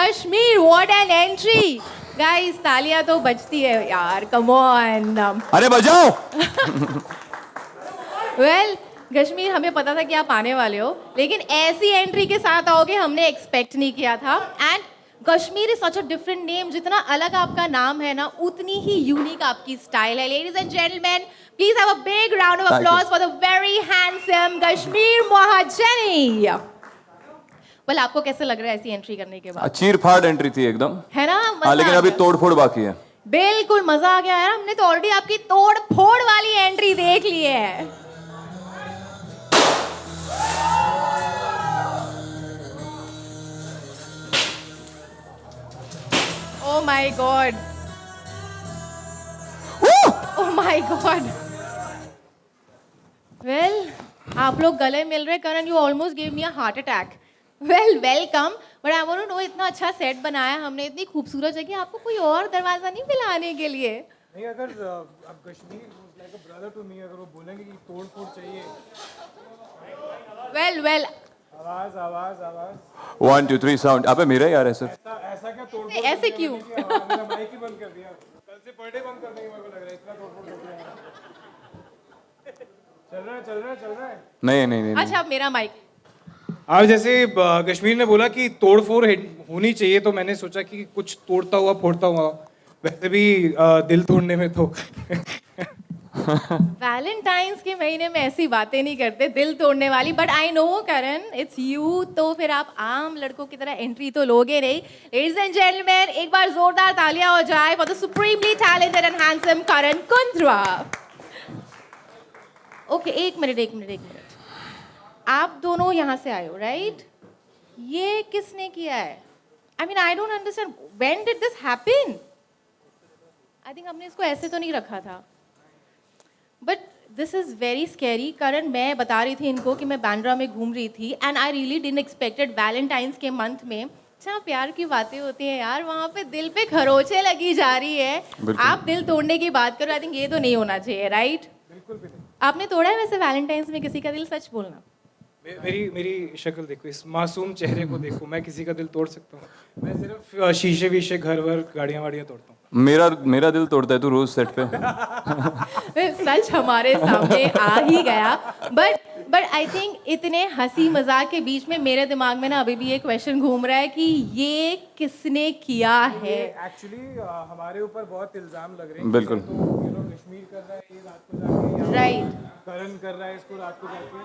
Kashmir, what an entry guys, तालियां तो बजती है यार, कम ऑन। अरे बजाओ। वेल कश्मीर, हमें पता था कि आप आने वाले हो, लेकिन ऐसी एंट्री के साथ आओगे हमने एक्सपेक्ट नहीं किया था। And Kashmir is such a different name, जितना अलग आपका नाम है ना उतनी ही यूनिक आपकी स्टाइल है। Ladies and gentleman, please have a big round of applause for the very handsome Kashmir महाजनी। वेल आपको कैसे लग रहा है ऐसी एंट्री करने के बाद? चीर फाड़ एंट्री थी एकदम, है ना? हाँ, लेकिन अभी तोड़ फोड़ बाकी है। बिल्कुल मजा आ गया यार, हमने तो ऑलरेडी आपकी तोड़ फोड़ वाली एंट्री देख ली है। Oh my God. Oh my God. Well, आप लोग गले मिल रहे करण, you almost gave me a heart attack. Well, welcome. But I want to know, इतना अच्छा सेट बनाया हमने, इतनी खूबसूरत जगह, आपको कोई और दरवाजा नहीं मिला आने के लिए? नहीं, अगर अब Kashmir like a brother to me, अगर वो बोलेंगे कि तोड़ फोड़ चाहिए। Well. आवाज आवाज आवाज 1 2 3 साउंड। अबे मेरा यार है सर। ऐसा क्या तोड़ नहीं, ऐसे क्यों? मेरा माइक ही बंद कर दिया, कल से पर डे बंद कर देंगे, मेरे को लग रहा है इतना तोड़ फोड़ कर दिया। चल रहा है। नहीं। अच्छा, अब मेरा माइक। अब जैसे कश्मीर ने बोला कि तोड़ फोड़ होनी चाहिए, तो मैंने सोचा कि कुछ तोड़ता हुआ फोड़ता हुआ, वैसे भी दिल तोड़ने में तो वैलेंटाइंस के महीने में ऐसी बातें नहीं करते दिल तोड़ने वाली, but I no Karan it's you, तो फिर आप आम लड़कों की तरह एंट्री तो लोगे नहीं। लेडीज एंड जेंटलमैन, एक बार जोरदार तालियां हो जाए for the supremely talented and handsome Karan Kundra. Okay, एक मिनट, आप दोनों यहाँ से आए हो राइट? ये किसने किया है? I mean I don't understand, when did this happen? I think हमने इसको ऐसे तो नहीं रखा था, but this is very scary. कारण मैं बता रही थी इनको कि मैं बांद्रा में घूम रही थी and I really didn't expected Valentine's के मंथ में अच्छा प्यार की बातें होती हैं यार, वहाँ पे दिल पे खरोचे लगी जा रही है, आप दिल तोड़ने की बात करो। आई थिंक ये तो नहीं होना चाहिए राइट? बिल्कुल भी नहीं। आपने तोड़ा है वैसे वैलेंटाइंस में किसी का दिल? सच बोलना। मेरी शक्ल देखो, इस मासूम चेहरे को देखो, मैं किसी का दिल तोड़ सकता हूँ? मैं सिर्फ शीशे वीशे, घर वर, गाड़ियाँ वाड़ियाँ तोड़ता हूँ। मेरा दिल तोड़ता है तू रोज सेट पे। सच हमारे सामने आ ही गया। बट आई थिंक इतने हंसी मजाक के बीच में मेरे दिमाग में ना अभी भी ये क्वेश्चन घूम रहा है कि ये किसने किया है? एक्चुअली हमारे ऊपर बहुत इल्जाम लग रहे हैं। बिल्कुल। तो ये लोग कश्मीर कर रहा है, ये रात को जाके, राइट, करण कर रहा है इसको रात को जाके।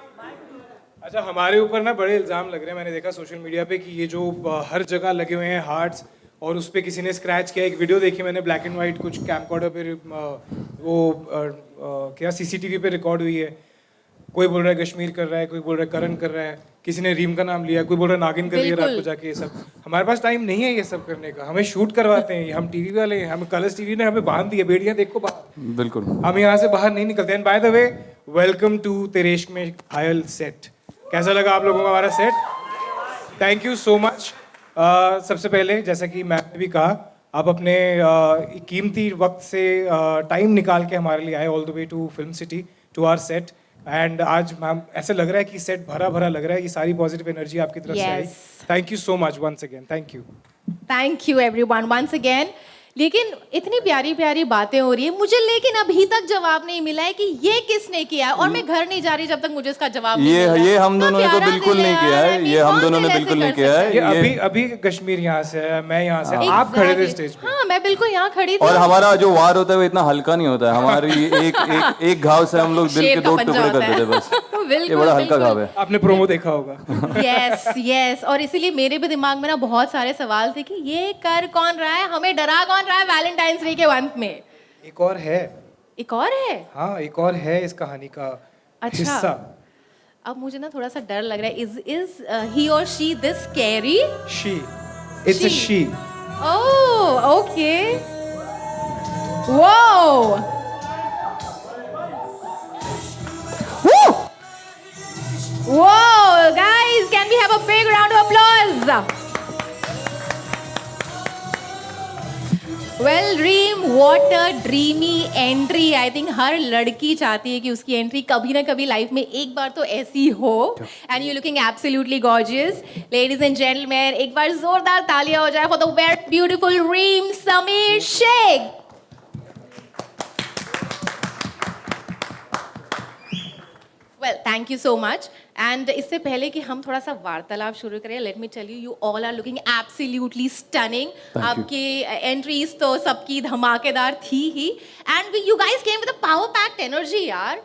अच्छा, हमारे ऊपर ना बड़े इल्जाम लग रहे हैं। मैंने देखा सोशल मीडिया पे कि ये जो हर जगह लगे हुए हैं हार्ट्स, और उस पर किसी ने स्क्रैच किया। एक वीडियो देखी मैंने, ब्लैक एंड वाइट, कुछ कैमकॉर्डर पे वो क्या सीसीटीवी पे रिकॉर्ड हुई है। कोई बोल रहा है कश्मीर कर रहा है, कोई बोल रहा है करण कर रहा है, किसी ने रीम का नाम लिया, कोई बोल रहा है नागिन कर रही है रात को जाके। ये सब हमारे पास टाइम नहीं है ये सब करने का, हमें शूट करवाते हैं हम टीवी वाले, हम कलर्स टीवी ने हमें बांध दिया, बेड़ियां देखो बाहर। बिल्कुल, हम यहाँ से बाहर नहीं निकलते। And by the way, welcome to Tere Ishq Mein घायल सेट। कैसा लगा आप लोगों को हमारा set? Thank you so much. सबसे पहले जैसा कि मैम ने भी कहा, आप अपने कीमती वक्त से टाइम निकाल के हमारे लिए आए all the way to Film City, to our set. And आज मैम ऐसा लग रहा है कि सेट भरा भरा लग रहा है, ये सारी पॉजिटिव एनर्जी आपकी तरफ से आई। Thank you so much once again. Thank you everyone once again. लेकिन इतनी प्यारी प्यारी बातें हो रही है मुझे, लेकिन अभी तक जवाब नहीं मिला है कि ये किसने किया है, और मैं घर नहीं जा रही जब तक मुझे इसका जवाब नहीं मिला। ये हम दोनों ने तो बिल्कुल नहीं किया है, ये हम दोनों ने बिल्कुल नहीं किया है। ये अभी कश्मीर यहाँ से है, मैं यहाँ से, आप खड़े थे स्टेज पे। हाँ, मैं बिल्कुल यहाँ खड़ी थी। और हमारा जो वार होता है वो इतना हल्का नहीं होता है, हमारी एक घाव से हम लोग दिल के 2 टुकड़े कर देते बस। ये बड़ा हल्का घाव है। आपने प्रोमो देखा होगा। यस, और इसीलिए मेरे भी दिमाग में ना बहुत सारे सवाल थे कि ये कर कौन रहा है, हमें डरा कौन रहा है वैलेंटाइंस डे के अंत में। एक और है। हाँ, एक और है इस कहानी का हिस्सा। अब मुझे ना थोड़ा सा डर लग रहा है। इज ही और she this scary? She, it's a she. Oh, okay, wow, whoa guys, can we have a big round of applause? Well, Reem, what a dreamy entry. I think हर लड़की चाहती है कि उसकी एंट्री कभी ना कभी life में एक बार तो ऐसी हो. And you're looking absolutely gorgeous. Ladies and gentlemen, एक बार जोरदार तालियां हो जाए for the very beautiful Reem Sameer Sheikh. Well, thank you so much. And इससे पहले कि हम थोड़ा सा वार्तालाप शुरू करें, let me tell you, you all are looking absolutely stunning. आपकी एंट्रीज तो सबकी धमाकेदार थी ही. And you guys came with a power-packed energy, यार.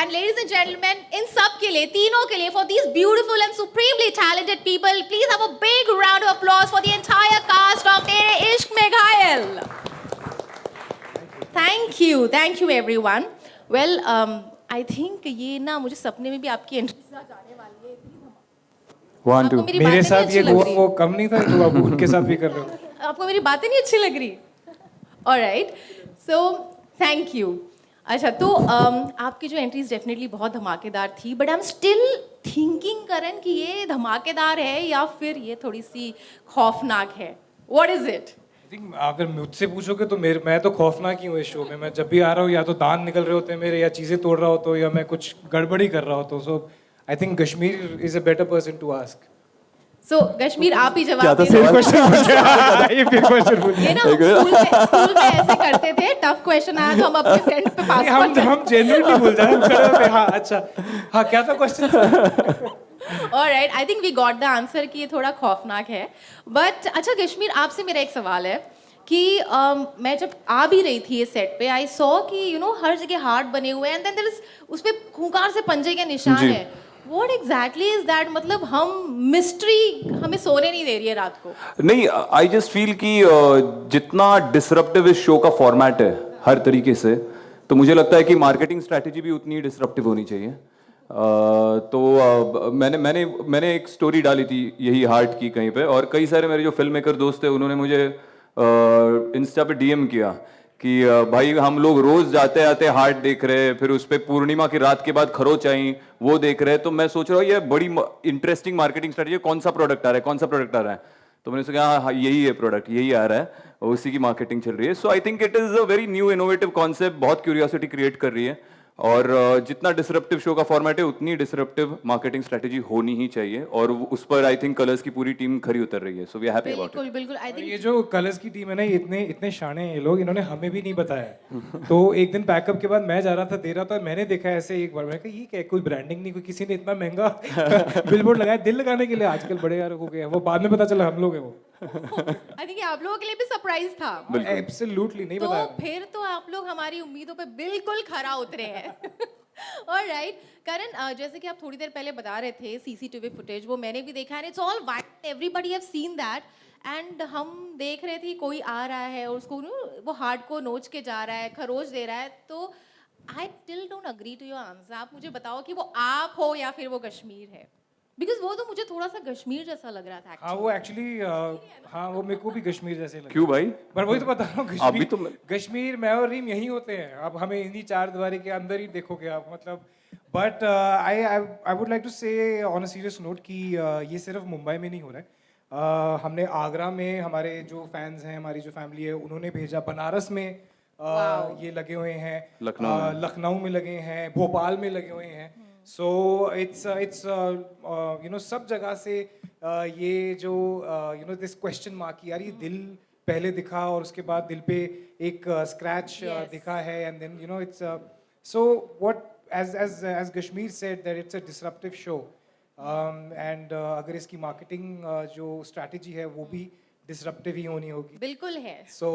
And ladies and gentlemen, इन सब के लिए, तीनों के लिए, for these beautiful and supremely talented people, please have a big round of applause for the entire cast of मेरे इश्क में घायल. Thank you everyone. Well, I think ये ना मुझे सपने में भी आपकी एंट्री जाने वाली है. One, two. आपको मेरी मेरे बातें नहीं साथ अच्छी ये लग रही? वो कम नहीं था तो आप उनके साथ भी कर रहे हो. आपको मेरी बातें नहीं अच्छी लग रही? Alright, so thank you. अच्छा तो आपकी जो एंट्रीज डेफिनेटली बहुत धमाकेदार थी, but I am still thinking Karan कि ये धमाकेदार है या फिर ये थोड़ी सी खौफनाक है. What is it? I think अगर मुझसे पूछोगे तो मैं तो खौफनाक ही हूँ इस शो में. मैं जब भी आ रहा हूँ या तो दांत निकल रहे होते हैं मेरे, या चीज़ें तोड़ रहा होता हूँ, या मैं कुछ गड़बड़ी कर रहा होता हूँ. So I think Kashmir is a better person to ask. So Kashmir आप ही क्या जवाब था दे दो. सवाल? ये फिर क्वेश्चन पूछिए. ये ना हम स्कूल में ऐसे करते थे, टफ क्वेश्चन आया तो हम अपने फ्रेंड पे पास हम जेन्युइनली भूल जाए. हम खड़े होते हैं. हाँ अच्छा, हाँ क्या था question? Alright, I think we got the answer कि ये थोड़ा खौफनाक है. But अच्छा कश्मीर, आपसे मेरा एक सवाल है कि मैं जब आ भी रही थी ये सेट पे, आई सॉ कि यू नो हर जगह हार्ट बने हुए हैं, एंड देन देयर इज उस पे खूंखार से पंजे के निशान जी. है. What exactly is that? मतलब हम मिस्ट्री हमें सोने नहीं दे रही है रात को. नहीं, आई जस्ट फील कि जितना डिसरप्टिव इस शो का फॉर्मेट है हर तरीके से, तो मुझे लगता है कि मार्केटिंग स्ट्रैटेजी भी उतनी डिसरप्टिव होनी चाहिए. तो मैंने एक स्टोरी डाली थी यही हार्ट की कहीं पे, और कई सारे मेरे जो फिल्म मेकर दोस्त थे उन्होंने मुझे इंस्टा पे डीएम किया कि भाई हम लोग रोज जाते आते हार्ट देख रहे हैं, फिर उस पे पूर्णिमा की रात के बाद खरोच आई वो देख रहे हैं. तो मैं सोच रहा हूँ ये बड़ी इंटरेस्टिंग मार्केटिंग स्ट्रेटजी है. कौन सा प्रोडक्ट आ रहा है, कौन सा प्रोडक्ट आ रहा है, तो मैंने सोचा हाँ यही है प्रोडक्ट, यही आ रहा है, और उसी की मार्केटिंग चल रही है. So I think it is a very new innovative concept, बहुत क्यूरियोसिटी क्रिएट कर रही है. और जितना डिसरप्टिव शो का फॉर्मेट है उतनी डिसरप्टिव मार्केटिंग स्ट्रेटजी होनी ही चाहिए, और उस पर आई थिंक कलर्स की पूरी टीम खरी उतर रही है. So we are happy about it. बिल्कुल बिल्कुल. आई थिंक ये जो कलर्स की टीम है ना, ये इतने शाने हैं ये लोग, इन्होंने हमें भी नहीं बताया. तो एक दिन पैकअप के बाद मैं जा रहा था, दे रहा था, और मैंने देखा ऐसे एक बार, मैं कहा ये क्या, कोई ब्रांडिंग नहीं, कोई किसी ने इतना महंगा बिलबोर्ड लगाया दिल लगाने के लिए. आजकल बड़े यार हो गए, वो बाद में पता चला हम लोग हैं वो. आई थिंक आप लोगों के लिए भी सरप्राइज था. एब्सोल्युटली नहीं तो बताया. फिर तो आप लोग हमारी उम्मीदों पे बिल्कुल खरा उतरे हैं. ऑलराइट करण, जैसे कि आप थोड़ी देर पहले बता रहे थे सीसीटीवी फुटेज, वो मैंने भी देखा है. It's all white, everybody have seen that. And हम देख रहे थे कोई आ रहा है और उसको वो हार्ट को नोच के जा रहा है, खरोच दे रहा है. तो I still don't agree to your answer. आप मुझे बताओ कि वो आप हो या फिर वो कश्मीर है, बिकॉज वो तो मुझे थोड़ा सा कश्मीर जैसा लग रहा था. हाँ वो एक्चुअली हाँ वो मेरे को भी कश्मीर जैसे लगा. क्यों भाई? पर वही तो बता रहा हूँ, अभी तो कश्मीर मैं और रीम यही होते हैं. अब हमें इन्हीं चार दीवारी के अंदर ही देखोगे आप, मतलब. But I would like to say on a serious note कि ये सिर्फ मुंबई में नहीं हो रहा है. हमने आगरा में, हमारे जो फैंस हैं, हमारी जो फैमिली है, उन्होंने भेजा. बनारस में ये लगे हुए हैं, लखनऊ में लगे हैं, भोपाल में लगे हुए हैं. सो इट्स यू नो सब जगह से ये जो you know this question mark कि यार ये दिल पहले दिखा और उसके बाद दिल पे एक स्क्रैच दिखा है, and then you know it's so what as Kashmir said that it's a disruptive show, and अगर इसकी मार्केटिंग जो स्ट्रैटेजी है वो भी डिसरप्टिव ही होनी होगी. बिल्कुल है. सो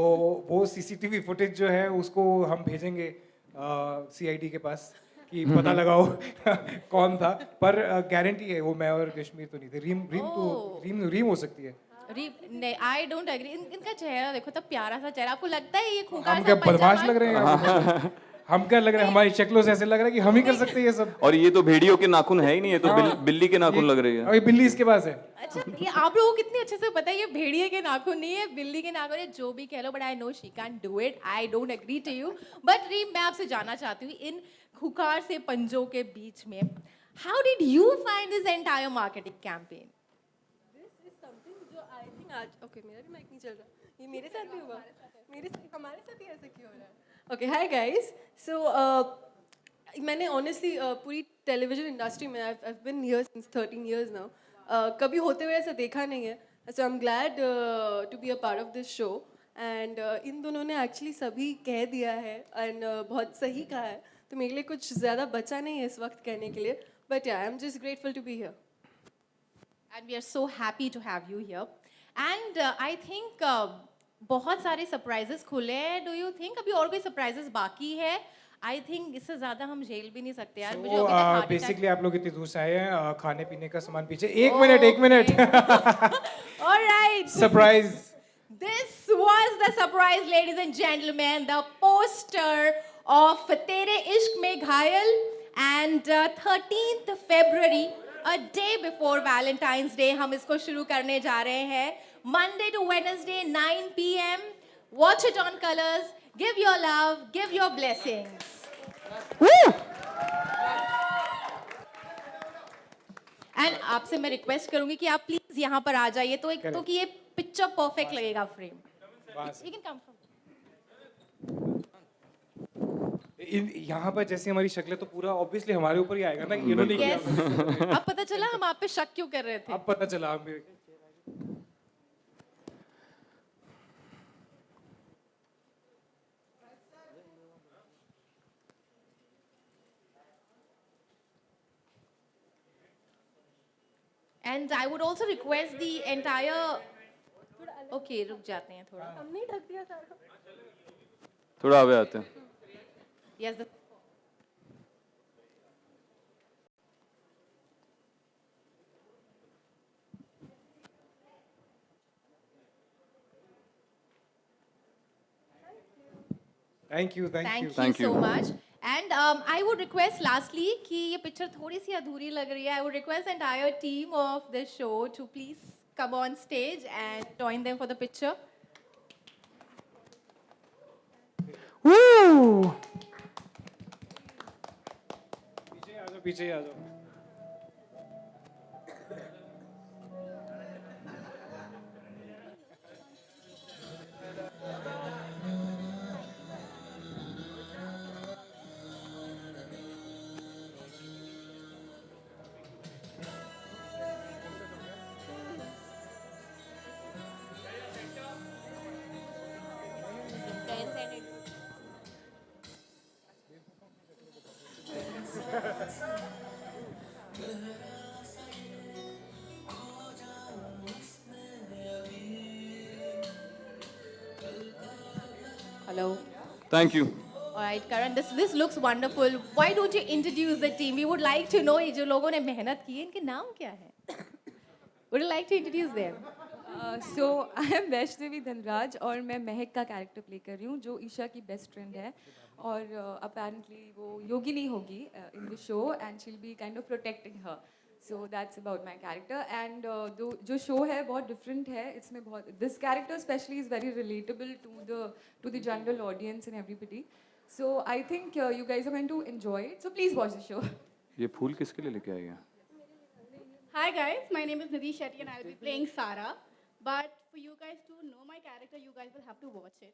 वो सीसीटीवी फुटेज जो है उसको हम भेजेंगे सीआईडी के पास कि पता लगाओ कौन था. पर गारंटी है वो मैं और कश्मीर तो नहीं थे. रीम हो सकती है. नहीं, आई डोंट एग्री. इनका चेहरा देखो, तब प्यारा सा चेहरा. आपको लगता है ये खूंखार हम सा क्या पंजा बदमाश मार- लग रहे हैं? हम क्या लग रहे हैं? हमारी शक्लों से ऐसे लग रहा है कि हम ही कर सकते हैं ये सब. और ये तो भेड़ियों के नाखून है ही नहीं, ये तो बिल्ली के नाखून लग रही है. अभी बिल्ली इसके पास है. अच्छा, ये आप लोगों को कितने अच्छे से पता है ये भेड़िए के नाखून नहीं है, बिल्ली के नाखून है. जो भी कह लो, but I know she can do it. I don't agree to you. But Reem, मैं आपसे जानना चाहती हूँ, इन खुखार से पंजों के बीच में, how did you find this entire marketing campaign? This is something जो आई थिंक आज ओके मेरा भी माइक नहीं चल रहा. ये मेरे साथ भी हुआ, हमारे साथ ही ऐसा क्यों हो रहा है? Okay, hi guys. सो मैंने ऑनेस्टली पूरी टेलीविजन इंडस्ट्री में I've been here since 13 years now. कभी होते हुए ऐसा देखा नहीं है. So I'm glad to be a part of this show. And इन दोनों ने एक्चुअली सभी कह दिया है एंड बहुत सही कहा है, तो मेरे लिए कुछ ज़्यादा बचा नहीं है इस वक्त कहने के लिए. But I am just grateful to be here. And we are so happy to have you here. And I think बहुत सारे सरप्राइजेस खुले हैं. डू यू थिंक अभी और कोई सरप्राइजेस बाकी है? आई थिंक इससे ज्यादा हम झेल भी नहीं सकते यार. मुझे अभी तक heart attack- बेसिकली आप लोग इतनी दूर से आए हैं, खाने पीने का सामान पीछे. एक minute. All right. Surprise. This was the surprise, ladies and gentlemen, the poster of Tere Ishq Mein Ghayal. And 13th February, a day before Valentine's Day, हम इसको शुरू करने जा रहे हैं. Monday to Wednesday, 9 p.m. Watch it on Colors. Give your love, give your blessings. And आपसे मैं request करूंगी कि आप प्लीज यहाँ पर आ जाइए तो एक तो कि ये पिक्चर परफेक्ट लगेगा frame. You can come from. यहाँ पर जैसी हमारी शक्लें तो पूरा ऑब्वियसली हमारे ऊपर ही आएगा ना कि इन्होंने किया. Yes. अब पता चला हम आप पे शक क्यों कर रहे थे. अब पता चला हमें. And I would also request the entire. Okay, रुक जाते हैं थोड़ा. हमने ढक दिया सारा. थोड़ा आगे आते हैं. Yes. Thank you. Thank you so much. And I would request lastly कि ये पिक्चर थोड़ी सी अधूरी लग रही है. I would request the entire team of the show to please come on stage and join them for the picture. Woo! पीछे आ जाओ. Hello. Thank you. All right, Karan, this looks wonderful. Why don't you introduce the team? We would like to know ये जो लोगों ने मेहनत की है इनके नाम क्या है? Would you like to introduce them? So I am Vaishnavi Dhanraj और मैं महक का कैरेक्टर प्ले कर रही हूँ जो ईशा की बेस्ट फ्रेंड है और अपेरेंटली वो योगिनी होगी in the show and she will be kind of protecting her. So that's about my character and जो शो है बहुत डिफरेंट है. इसमें बहुत this character specially is very relatable to the general audience and everybody. So I think you guys are going to enjoy it. So please watch the show. ये फूल किसके लिए लेके आई है? Hi guys, my name is Nidhi Shetty and I will be playing Sara. But for you guys to know my character, you guys will have to watch it.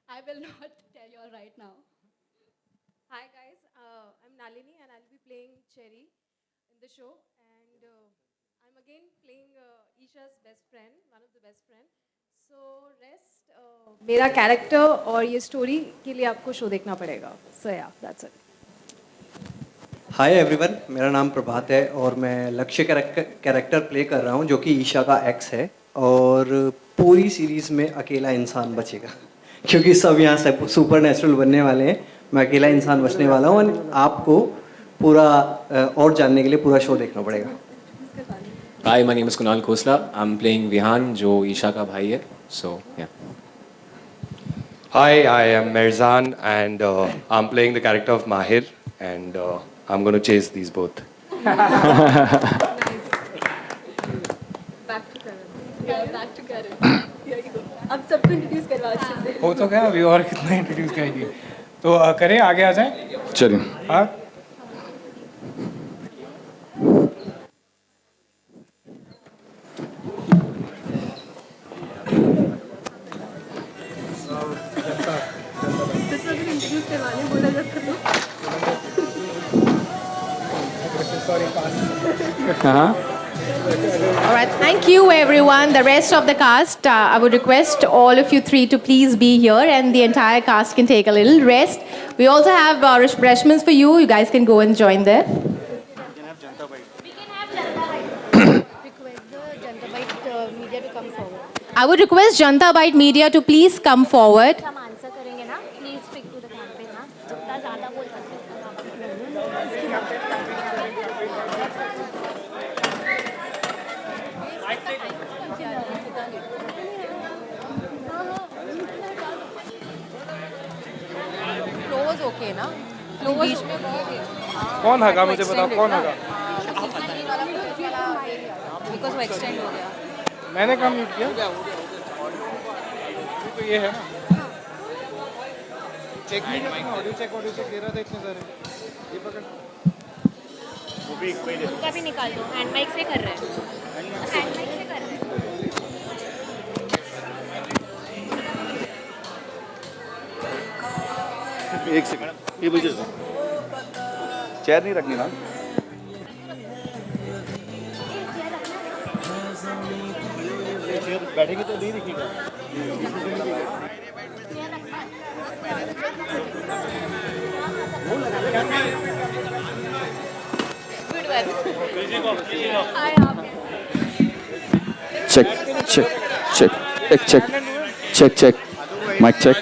I will not tell you all right now. Hi guys, I'm Nalini and I'll be playing Cherry in the show. And I'm again playing Isha's best friend, one of the best friend. So rest मेरा character और ये story के लिए आपको show देखना पड़ेगा. So yeah, that's it. Hi everyone, मेरा नाम प्रभात है और मैं लक्ष्य कैरेक्टर प्ले कर रहा हूँ जो कि ईशा का एक्स है. और पूरी सीरीज़ में अकेला इंसान बचेगा क्योंकि सब यहाँ से सुपर नेचुरल बनने वाले हैं. मैं अकेला इंसान बचने वाला हूँ और आपको पूरा और जानने के लिए पूरा शो देखना पड़ेगा. Hi, my name is Kunal Khosla. I'm playing Vihan, जो ईशा का भाई है. So yeah. Hi, I am Merzan and I'm playing the character of Mahir and I'm going to chase these both. Back to Karan. अब सबको introduce करवा अच्छे से. हो तो गया अभी और कितना इंट्रोड्यूस करेगी. तो करें आगे आ जाए. चलिए. हाँ. Sorry pass. All right, thank you everyone. The rest of the cast, I would request all of you three to please be here, and the entire cast can take a little rest. We also have refreshments for you. You guys can go and join there. I would request Janta Bite Media to please come forward. हम answer करेंगे ना please stick to the campaign ना जितना ज़्यादा बोल सकते Close okay ना? Close में बहुत कौन हगा मुझे बताओ कौन हगा. because वो extend हो गया. मैंने काम म्यूट किया. तो ये है ना. चेक नहीं करना. ऑडियो चेक दे रहा था इतने सारे. ये पकड़. हैं उनका भी निकाल दो हैंड माइक से कर रहे हैं हैंड माइक से कर रहे हैं एक सेकंड ये मुझे चेयर नहीं रखनी ना. बैठेंगे तो नहीं दिखेगा. Check check check check check check check mic check.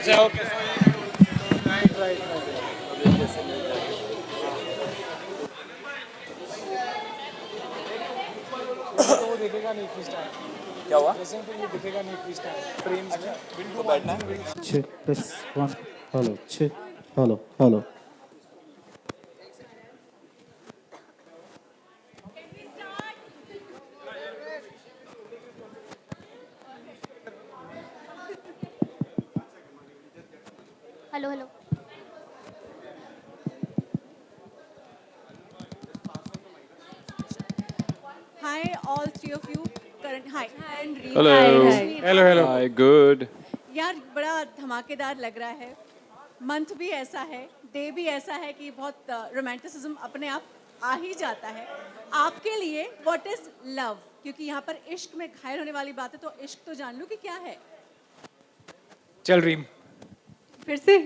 दिखेगा नहीं किस टाइम. क्या हुआ? प्रेजेंट ये दिखेगा नहीं किस टाइम. फ्रेम्स में. तो बैठना है. +1 hello hello hello. Hello hello Hi, all three of you. Current hi and Reem. Hello. Hello hello. Hi, good. यार बड़ा धमाकेदार लग रहा है. मंथ भी ऐसा है, डे भी ऐसा है कि बहुत रोमांटिसिज्म अपने आप आ ही जाता है. आपके लिए व्हाट इज लव? क्योंकि यहाँ पर इश्क में घायल होने वाली बात है, तो इश्क तो जान लूं कि क्या है. चल रीम. फिर से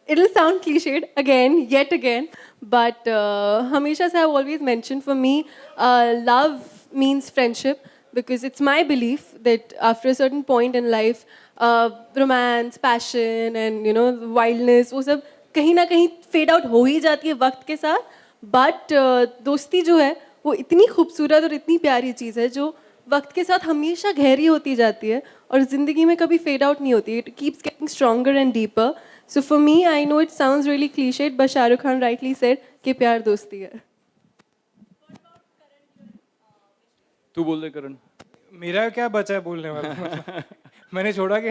it'll sound cliched again, yet again, but हमेशा से I've always mentioned for me, love means friendship because it's my belief that after a certain point in life, romance, passion and you know wildness वो सब कहीं ना कहीं fade out हो ही जाती है वक्त के साथ, but दोस्ती जो है वो इतनी खूबसूरत और इतनी प्यारी चीज़ है जो वक्त के साथ हमेशा गहरी होती जाती है और ज़िंदगी में कभी फेड आउट नहीं होती. It keeps getting stronger and deeper. So for me I know it sounds really clichéd but Shahrukh Khan rightly said कि प्यार दोस्ती है. तू बोल दे करण. मेरा क्या बचा है बोलने वाला. मैंने छोड़ा कि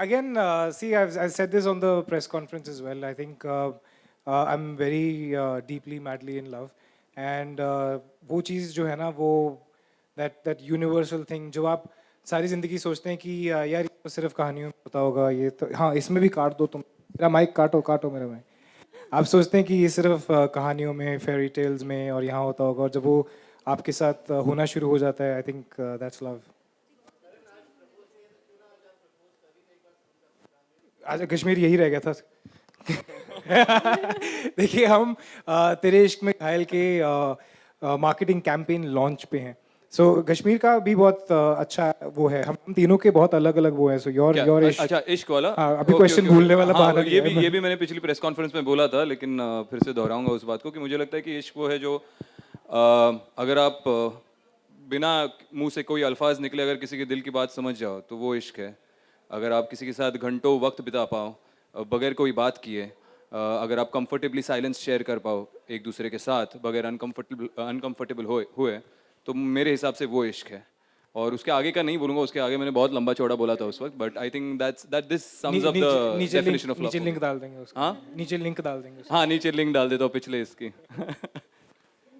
again see I said this on the press conference as well. I think I am very deeply madly in love and वो चीज़ जो है ना वो that universal thing जो आप सारी ज़िंदगी सोचते हैं कि यार ये तो सिर्फ कहानियों में होता होगा. ये तो हाँ इसमें भी काट दो तुम. मेरा माइक काटो मेरा माइक. आप सोचते हैं कि ये सिर्फ कहानियों में फेरी टेल्स में और यहाँ होता होगा और जब वो आपके साथ होना शुरू हो जाता है आई थिंक दैट्स लव. आज कश्मीर यही रह गया था. देखिए हम तेरे इश्क में घायल के मार्केटिंग कैंपेन लॉन्च पे हैं. सो कश्मीर का भी बहुत अच्छा वो है. हम तीनों के बहुत अलग अलग वो है. सो योर अच्छा इश्क वाला. हाँ, अभी क्वेश्चन भूलने वाला हाँ, बहाना ये भी मैंने पिछली प्रेस कॉन्फ्रेंस में बोला था लेकिन फिर से दोहराऊंगा उस बात को कि मुझे लगता है कि इश्क वो है जो अगर आप बिना मुंह से कोई अल्फाज निकले अगर किसी के दिल की बात समझ जाओ तो वो इश्क है. अगर आप किसी के साथ घंटों वक्त बिता पाओ बगैर कोई बात किए, अगर आप कंफर्टेबली साइलेंस शेयर कर पाओ एक दूसरे के साथ बगैर अनकंफर्टेबल हुए तो मेरे हिसाब से वो इश्क है. और उसके आगे का नहीं बोलूंगा. उसके आगे मैंने बहुत लंबा चौड़ा बोला था उस वक्त. But I think that this sums up the definition of love. नीचे लिंक डाल देंगे उसका. हाँ नीचे लिंक डाल देंगे. हाँ नीचे लिंक डाल देता हूँ पिछले इसकी.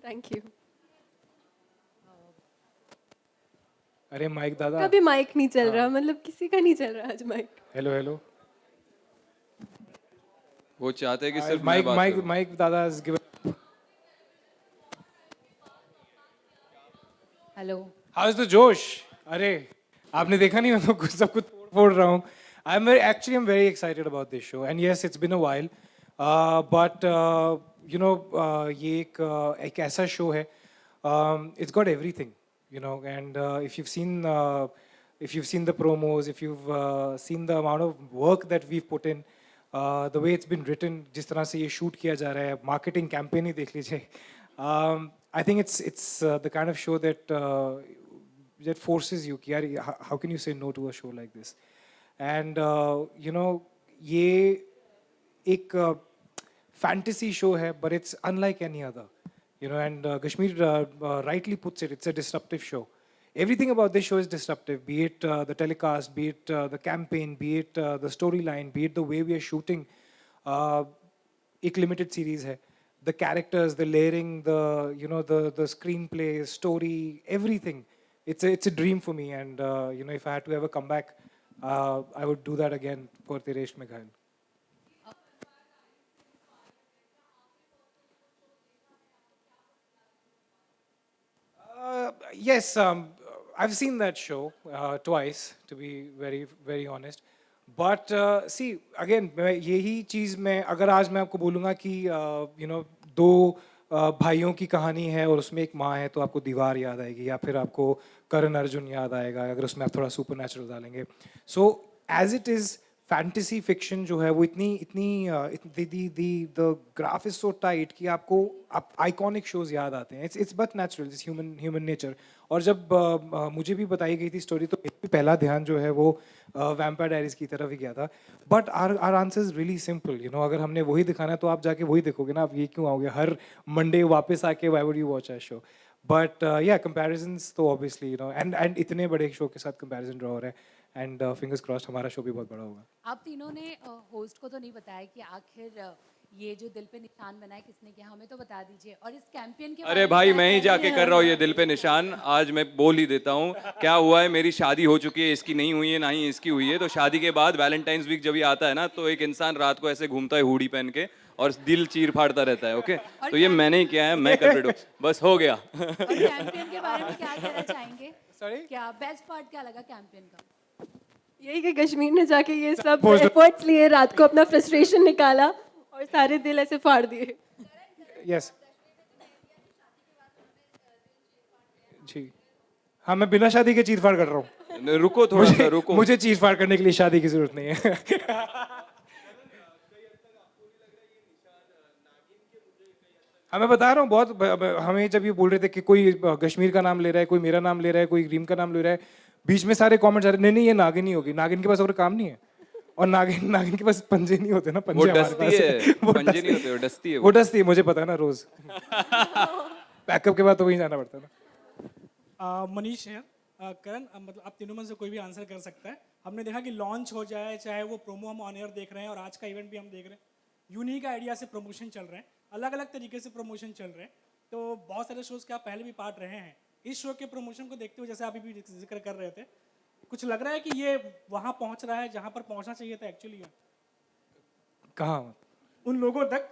Thank you. अरे माइक दादा. कभी माइक नहीं चल रहा, मतलब किसी का नहीं चल रहा आज माइक. Hello hello. वो चाहते हैं कि सिर्फ मैं माइक बात माइक करूं। माइक दादा has given. Hello How is the जोश? अरे आपने देखा नहीं, मैं तो कुछ सब कुछ फोड़ रहा हूँ. I'm very excited about this show, and yes, it's been a while, but ये एक ऐसा show है. It's got everything, and if you've seen the promos, if you've seen the amount of work that we've put in, the way it's been written, जिस तरह से ये shoot किया जा रहा है, marketing campaign ही देख लीजिए. I think it's the kind of show that forces you कि यार how can you say no to a show like this? And ये एक fantasy show है, but it's unlike any other. And Kashmir rightly puts it, it's a disruptive show. Everything about this show is disruptive, be it the telecast, be it the campaign, be it the storyline, be it the way we are shooting. एक limited series है. The characters, the layering, the screenplay, story, everything. It's a dream for me, and if I had to ever come back, I would do that again for Tere Ishq Mein Ghayal. Yes, I've seen that show twice, to be very, very honest. But see, again, यही चीज़ मैं अगर आज मैं आपको बोलूँगा कि दो भाइयों की कहानी है और उसमें एक माँ है, तो आपको दीवार याद आएगी, या फिर आपको करण अर्जुन याद आएगा अगर उसमें आप थोड़ा सुपर नेचुरल डालेंगे. So as it is fantasy fiction जो है वो the graph is so tight कि आपको आइकॉनिक शोज याद आते हैं. It's but natural, it's human nature. और जब मुझे भी बताई गई थी स्टोरी, तो मेरा पहला ध्यान जो है वो वैम्पायर डायरीज की तरफ ही गया था. But our answer is really simple. अगर हमने वही दिखाना है तो आप जाके वही देखोगे ना. आप ये क्यों आओगे हर मंडे वापस आके why would you watch a show? But या कंपैरिजंस तो ऑब्वियसली एंड इतने बड़े शो के साथ कंपैरिजन ड्रॉ हो रहा है. एंड फिंगर्स क्रॉस्ड हमारा शो भी बहुत बड़ा होगा. आप तीनों ने होस्ट को तो नहीं बताया कि आखिर ये जो दिल पे निशान बनाया किसने किया, हमें तो बता दीजिए. और इस कैंपेन के अरे भाई मैं ही जाके कर रहा हूँ ये दिल पे निशान. आज मैं बोल ही देता हूँ क्या हुआ है. मेरी शादी हो चुकी है, इसकी नहीं हुई है, ना ही इसकी हुई है. तो शादी के बाद वैलेंटाइंस वीक जब ये आता है ना, तो एक इंसान रात को ऐसे घूमता है हुडी पहन के और दिल चीर फाड़ता रहता है. ओके, तो ये मैंने ही किया है, मैं कल्प्रिट हूँ. बस हो गया. कैंपेन के बारे में क्या कहना चाहेंगे? क्या बेस्ट पार्ट क्या लगा कैंपेन का? यही कि कश्मीर ने जाके ये सब एफर्ट्स लिए, रात को अपना फ्रस्ट्रेशन निकाला और सारे दिल ऐसे फाड़ दिए. यस जी, हाँ मैं बिना शादी के चीर फाड़ कर रहा हूँ. रुको थोड़ा सा रुको. मुझे चीर फाड़ करने के लिए शादी की जरूरत नहीं है. हाँ मैं बता रहा हूँ बहुत. हमें जब ये बोल रहे थे कि कोई कश्मीर का नाम ले रहा है, कोई मेरा नाम ले रहा है, कोई रीम का नाम ले रहा है, बीच में सारे कमेंट्स आ रहे नहीं ये नागिन ही होगी. नागिन के पास और काम नहीं है. और नागिन के पास पंजे नहीं होते ना. पंजे वो डसती है, पंजे नहीं होते, वो डसती है. वो डसती है, मुझे पता है ना. रोज बैकअप के बाद तो वहीं जाना पड़ता है ना. मनीष है. करण, मतलब आप तीनों में से कोई भी आंसर कर सकता है. हमने देखा कि लॉन्च हो जाए, चाहे वो प्रोमो हम ऑन एयर देख रहे हैं और आज का इवेंट भी हम देख रहे हैं, यूनिक आइडिया से प्रमोशन चल रहे हैं, अलग अलग तरीके से प्रमोशन चल रहे हैं. तो बहुत सारे शोज के आप पहले भी पार्ट रहे हैं. इस शो के प्रमोशन को देखते हुए, जैसे आप भी जिक्र कर रहे थे, कुछ लग रहा है कि ये वहां पहुंच रहा है जहां पर पहुंचना चाहिए था एक्चुअली? कहाँ? उन लोगों तक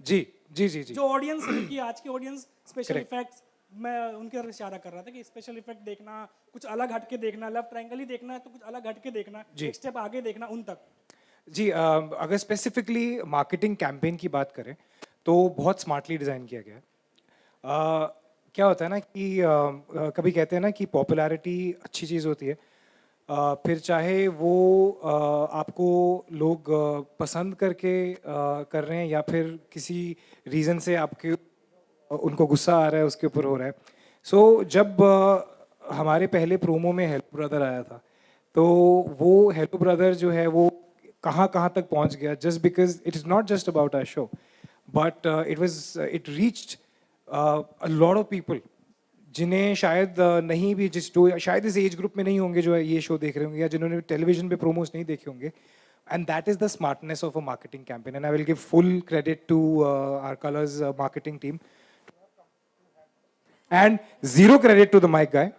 जी जी जी जी जो ऑडियंस की आज की ऑडियंस स्पेशल इफेक्ट्स, मैं उनके तरफ इशारा कर रहा था कि स्पेशल इफेक्ट देखना, कुछ अलग हटके देखना, लव ट्रायंगल ही देखना है तो कुछ अलग हटके देखना, एक स्टेप आगे देखना, उन तक. जी अगर स्पेसिफिकली मार्केटिंग कैंपेन की बात करें तो बहुत स्मार्टली डिज़ाइन किया गया है. क्या होता है ना कि कभी कहते हैं ना कि पॉपुलैरिटी अच्छी चीज़ होती है. फिर चाहे वो आपको लोग पसंद करके कर रहे हैं या फिर किसी रीज़न से आपके उनको गुस्सा आ रहा है उसके ऊपर हो रहा है. सो जब हमारे पहले प्रोमो में हेलो ब्रदर आया था, तो वो हेलो ब्रदर जो है वो कहाँ तक पहुँच गया, just because it is not just about our show, but it reached a lot of people जिन्हें शायद नहीं भी जो शायद इस एज ग्रुप में नहीं होंगे जो ये शो देख रहे होंगे, या जिन्होंने टेलीविजन पे प्रोमोस नहीं देखे होंगे. And that is the smartness of a marketing campaign, and I will give full credit to our Colors marketing team and zero credit to the mic guy.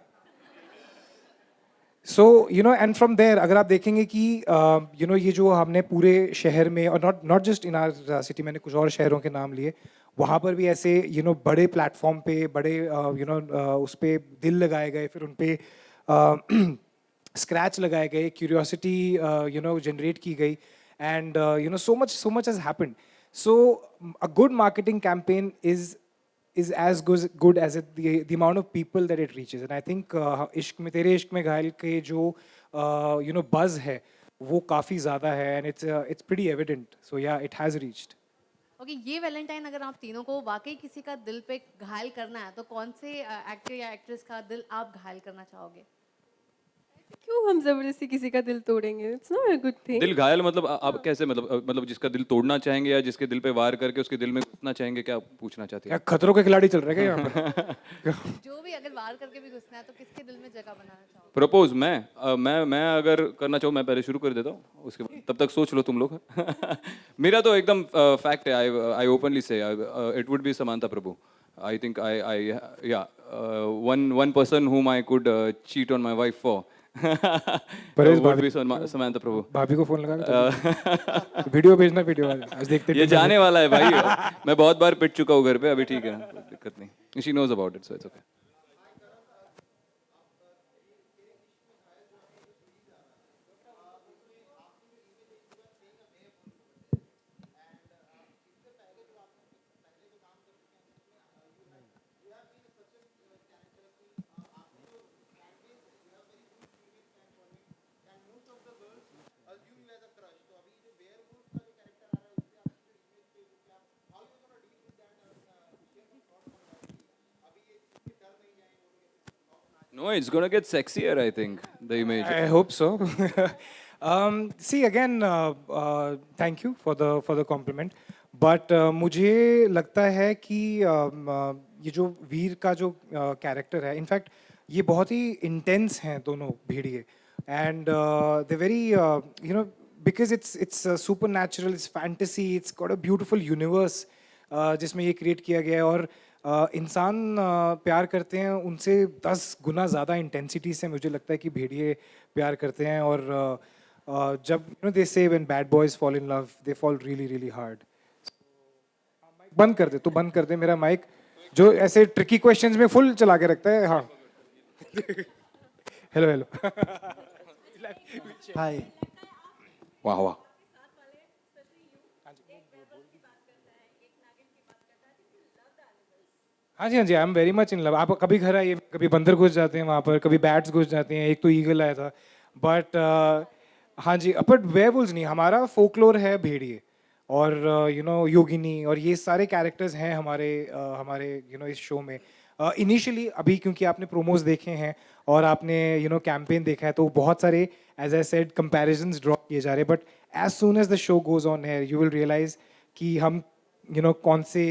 So you know and from there अगर आप देखेंगे कि you know ये जो हमने पूरे शहर में और not not just in our city, मैंने कुछ और शहरों के नाम लिए, वहाँ पर भी ऐसे यू नो बड़े प्लेटफॉर्म पे बड़े यू नो उस पे दिल लगाए गए, फिर उन पे स्क्रैच लगाए गए, क्यूरियोसिटी यू नो जनरेट की गई, and you know so much has happened. So a good marketing campaign is as good as the amount of people that it reaches, and I think इश्क में तेरे इश्क में घायल के जो you know buzz है वो काफ़ी ज़्यादा है, and it's pretty evident. So yeah, it has reached. Okay ये वैलेंटाइन अगर आप तीनों को वाकई किसी का दिल पे घायल करना है तो कौन से एक्टर या एक्ट्रेस का दिल आप घायल करना चाहोगे? क्यों हम जबरदस्ती किसी का दिल तोड़ेंगे? It's not a good thing. दिल घायल मतलब आप कैसे, मतलब जिसका दिल तोड़ना चाहेंगे या जिसके दिल पे वार करके उसके दिल में घुसना चाहेंगे, क्या पूछना चाहते हैं? क्या खतरों के खिलाड़ी चल रहे हैं क्या यहाँ पर? जो भी अगर वार करके भी घुसना है तो किसके दिल में जगह बनाना चाहोगे? प्रपोज मैं अगर करना चाहूँ, मैं पहले शुरू कर देता हूँ, उसके बाद तब तक सोच लो तुम लोग. मेरा तो एकदम फैक्ट है. I openly say it would be Samantha Prabhu. I think I या one person whom I could cheat on my wife for. would be Samantha प्रभु. भाभी को फोन लगा वीडियो भेजना, वीडियो आज देखते. ये जाने वाला है भाई. मैं बहुत बार पिट चुका हूँ घर पे, अभी ठीक है, दिक्कत नहीं. She knows about it, so it's okay. No, it's gonna get sexier, I think, the image. I hope so. See again, thank you for the compliment. But मुझे लगता है कि ये जो वीर का जो कैरेक्टर है, इनफैक्ट ये बहुत ही इंटेंस हैं दोनों भेड़िए, and they very you know because it's super natural, it's fantasy, it's got a beautiful universe जिसमें ये क्रिएट किया गया है. और इंसान प्यार करते हैं उनसे 10 गुना ज़्यादा इंटेंसिटी से मुझे लगता है कि भेड़िए प्यार करते हैं. और जब यू नो दे से when bad boys fall in love they fall really really hard. बंद कर दे, तू बंद कर दे मेरा माइक, जो ऐसे ट्रिकी क्वेश्चंस में फुल चला के रखता है. हाँ हेलो हेलो. हाय. वाह वाह. हाँ जी I am very much in love. आप कभी घर आइए, कभी बंदर घुस जाते हैं वहाँ पर, कभी बैट्स घुस जाते हैं, एक तो ईगल आया था. बट हाँ जी, बट वेयरवुल्व्स नहीं, हमारा फोकलोर है भेड़िए और यू नो योगिनी, और ये सारे कैरेक्टर्स हैं हमारे यू नो इस शो में. इनिशियली अभी क्योंकि आपने प्रोमोज देखे हैं और आपने यू नो कैंपेन देखा है, तो बहुत सारे as I said comparisons draw किए जा रहे हैं. But as soon as the show goes on here you will realize कि हम यू नो कौन से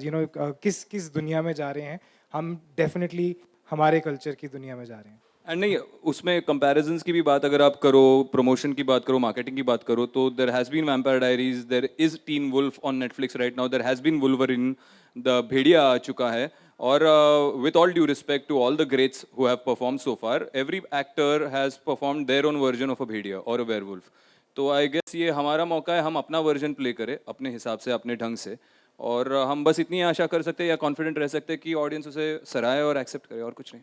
यू नो किस दुनिया में जा रहे हैं. हम डेफिनेटली हमारे कल्चर की दुनिया में जा रहे हैं. एंड नहीं, उसमें कंपैरिजंस की भी बात अगर आप करो, प्रमोशन की बात करो, मार्केटिंग की बात करो, तो there has been vampire diaries, there is teen wolf on Netflix right now, there has been wolverine, the Bhediya आ चुका है. और with all due respect to all the greats who have perform so far, every actor has performed their own version of a भेड़िया और a werewolf. तो I guess ये हमारा मौका है, हम अपना वर्जन प्ले करें अपने हिसाब से, अपने ढंग से. और हम बस इतनी आशा कर सकते हैं या कॉन्फिडेंट रह सकते हैं कि ऑडियंस उसे सराहे और एक्सेप्ट करे, और कुछ नहीं.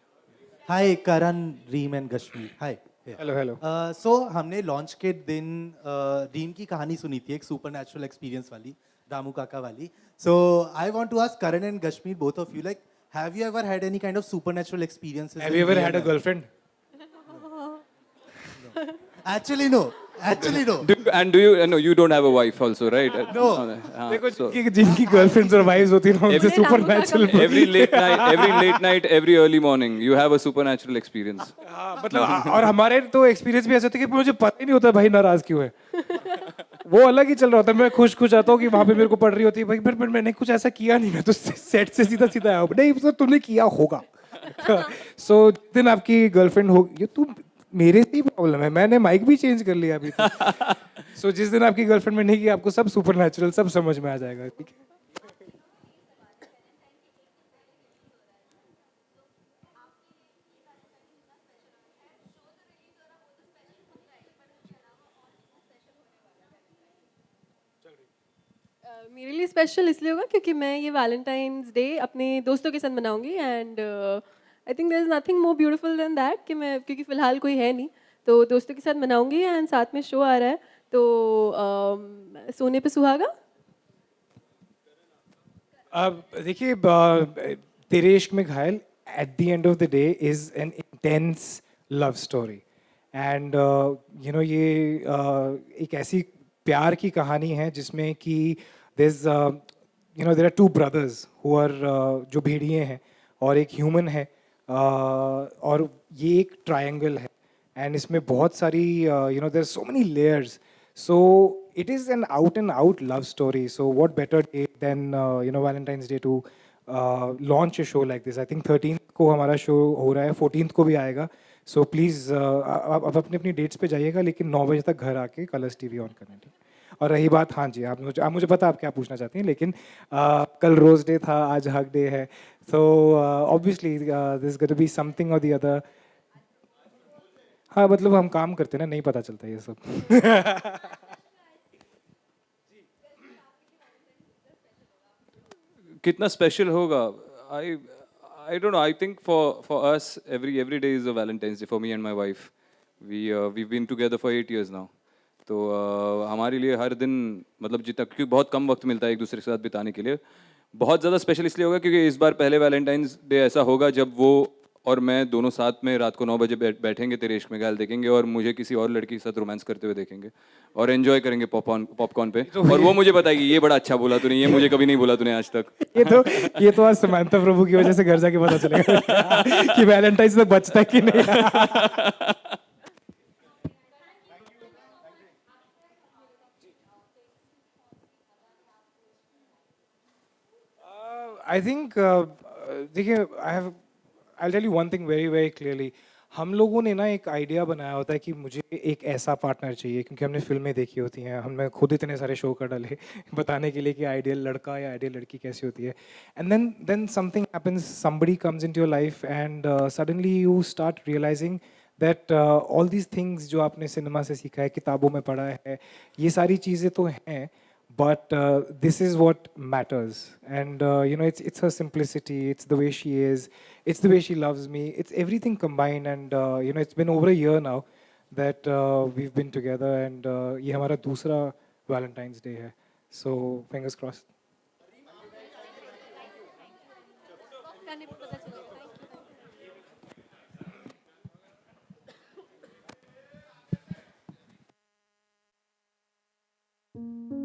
Hi Karan, Reem and Kashmir. Hi. Hello hello. So हमने लॉन्च के दिन रीम की कहानी सुनी थी, एक सुपर नेचुरल एक्सपीरियंस वाली, रामू काका वाली. So I want to ask Karan and Kashmir, both of you, like have you ever had any kind of supernatural experiences? Have you ever had a girlfriend? Actually no. And do you no, you don't have a wife also, right? No. देखो जिनकी girlfriends और wives होती हैं उनसे supernatural. every late night, every early morning, you have a supernatural experience. मतलब और हमारे तो एक्सपीरियंस भी ऐसे होते हैं कि मुझे पता ही नहीं होता भाई नाराज क्यों है. वो अलग ही चल रहा होता है. मैं खुश आता हूँ कि वहाँ पे मेरे को पड़ रही होती है भाई, पर मैंने कुछ ऐसा किया नहीं, मैं तो सेट से सीधा आया. नहीं सर तूने किया होगा. सो दिन आपकी गर्लफ्रेंड होगी, तू मेरे से ही प्रॉब्लम है, मैंने माइक भी चेंज कर लिया अभी. सो जिस दिन आपकी गर्लफ्रेंड में नहीं की, आपको सब सुपरनैचुरल सब समझ में आ जाएगा. ठीक है. मेरे लिए स्पेशल इसलिए होगा क्योंकि मैं ये वैलेंटाइंस डे अपने दोस्तों के साथ मनाऊंगी and I think there is nothing more beautiful than that कि मैं क्योंकि फ़िलहाल कोई है नहीं तो दोस्तों के साथ मनाऊंगी एंड साथ में शो आ रहा है तो सोने पे सुहागा। अब देखिए तेरे Ishq Mein Ghayal at the end of the day is an intense love story and ये एक ऐसी प्यार की कहानी है जिसमें कि there are two brothers who are जो भेड़िए हैं और एक ह्यूमन है और ये एक ट्रायंगल है एंड इसमें बहुत सारी there so many layers so it is an out and out love story so what better day than Valentine's Day to launch a show like this I think 13th को हमारा show हो रहा है 14th को भी आएगा so please आप अपनी अपनी डेट्स पे जाइएगा लेकिन 9 बजे तक घर आके कलर्स टीवी ऑन करना ठीक और रही बात हाँ जी आप मुझे पता आप क्या पूछना चाहती हैं लेकिन कल रोज डे था आज हक डे है so obviously there's going to be something or the other हाँ मतलब हम काम करते हैं ना नहीं पता चलता ये सब कितना स्पेशल होगा I don't know I think for us every day is a Valentine's Day for me and my wife we've been together for 8 years now तो हमारे लिए हर दिन मतलब जितना क्योंकि बहुत कम वक्त मिलता है एक दूसरे के साथ बिताने के लिए बहुत ज़्यादा स्पेशल इसलिए होगा क्योंकि इस बार पहले वैलेंटाइंस डे ऐसा होगा जब वो और मैं दोनों साथ में रात को 9 बजे बैठेंगे तेरे इश्क में घायल देखेंगे और मुझे किसी और लड़की के साथ रोमांस करते हुए देखेंगे और एंजॉय करेंगे पॉपकॉर्न पे और वो मुझे बताएगी ये बड़ा अच्छा बोला तूने ये मुझे कभी नहीं बोला तूने आज तक ये तो आज समांता प्रभु की वजह से घर जाके पता चलेगा कि वैलेंटाइंस तक बचता है कि नहीं आई थिंक देखिए I'll tell you one thing very very clearly हम लोगों ने ना एक आइडिया बनाया होता है कि मुझे एक ऐसा पार्टनर चाहिए क्योंकि हमने फिल्में देखी होती हैं हमने खुद इतने सारे शो कर डाले बताने के लिए कि आइडियल लड़का या आइडियल लड़की कैसी होती है and then something happens somebody comes into your life and suddenly you start realising that all these things जो आपने सिनेमा से सीखा है किताबों में पढ़ा है ये सारी चीज़ें तो हैं but this is what matters and it's her simplicity it's the way she is it's the way she loves me it's everything combined and it's been over a year now that we've been together and ye hamara dusra Valentine's Day hai so fingers crossed Thank you.